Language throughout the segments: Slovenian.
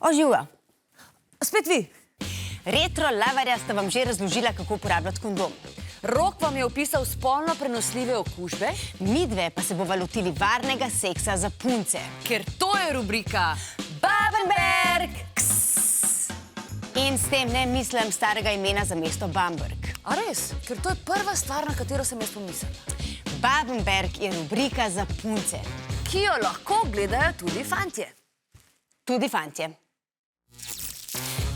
Oživja. Spet vi. Retro lavarja sta vam že razložila, kako uporabljati kondom. Rok vam je opisal spolno prenosljive okužbe, Midve pa se bova lotili varnega seksa za punce. ker to je rubrika Babenberg. In s tem ne mislim starega imena za mesto Bamberg. A res? Ker to je prva stvar, na katero sem jaz pomislila. Babenberg je rubrika za punce. Ki jo lahko gledajo tudi fantje. Tudi fantje.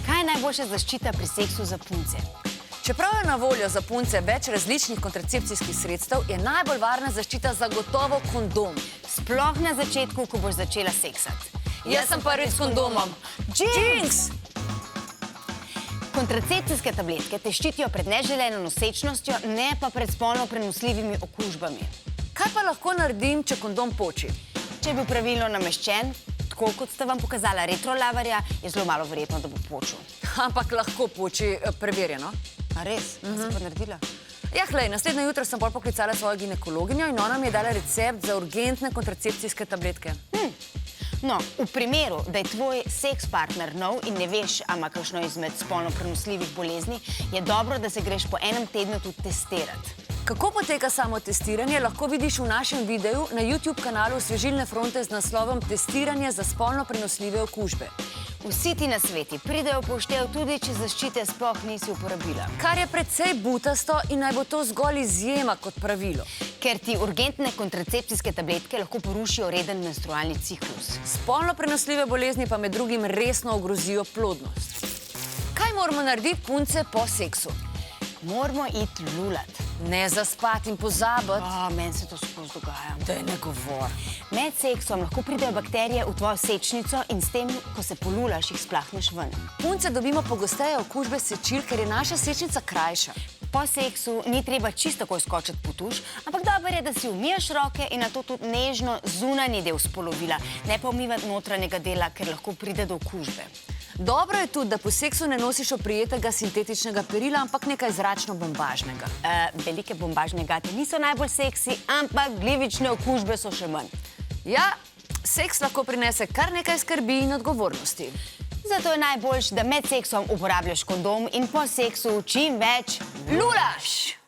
Kaj je najboljša zaščita pri seksu za punce? Čeprav je na voljo za punce več različnih kontracepcijskih sredstev, je najbolj varna zaščita zagotovo kondom. Sploh na začetku, ko boš začela seksati. Jaz sem prvič s kondomom. Jinx! Kontracepcijske tabletke te ščitijo pred neželeno nosečnostjo, ne pa pred spolno prenosljivimi okužbami. Kaj pa lahko naredim, če kondom poči? Če je bil pravilno nameščen, tako kot sta vam pokazala retro lavarja, je zelo malo verjetno, da bo počil. Ampak lahko poči preverjeno. A res? Kaj si pa naredila? Ja, glej, naslednje jutro sem pol poklicala svojo ginekologinjo in ona mi je dala recept za urgentne kontracepcijske tabletke. No, v primeru, da je tvoj seks partner nov in ne veš, a ima kakšno izmed spolno prenosljivih bolezni, je dobro, da se greš po enem tednu tudi testirati. Kako poteka samo testiranje, lahko vidiš v našem videu na YouTube kanalu Osvežilne fronte z naslovom Testiranje za spolno prenosljive okužbe. Vsi ti nasveti pridejo v poštev tudi, če zaščite sploh nisi uporabila. Kar je precej butasto in naj bo to zgolj izjema kot pravilo. Ker ti urgentne kontracepcijske tabletke lahko porušijo reden menstrualni ciklus. Spolno prenosljive bolezni pa med drugim resno ogrozijo plodnost. Kaj moramo narediti punce po seksu? Moramo iti lulat. Ne zaspati in pozabiti. Meni se to skozi dogaja. Daj ne govor. Med seksom lahko pridejo bakterije v tvojo sečnico in s tem, ko se polulaš, jih splahneš ven. Punce dobimo pogosteje okužbe sečil, ker je naša sečnica krajša. Po seksu ni treba čisto takoj skočiti po tuš, ampak dobro je, da si umiješ roke in nato tudi nežno zunanji del spolovila, ne pa umivati notranjega dela, ker lahko pride do okužbe. Dobro je tudi, da po seksu ne nosiš oprijetega sintetičnega perila, ampak nekaj zračno-bombažnega. Velike bombažne gate niso najbolj seksi, ampak glivične okužbe so še manj. Ja, seks lahko prinese kar nekaj skrbi in odgovornosti. Zato je najboljše, da med seksom uporabljaš kondom in po seksu čim več Lulaš!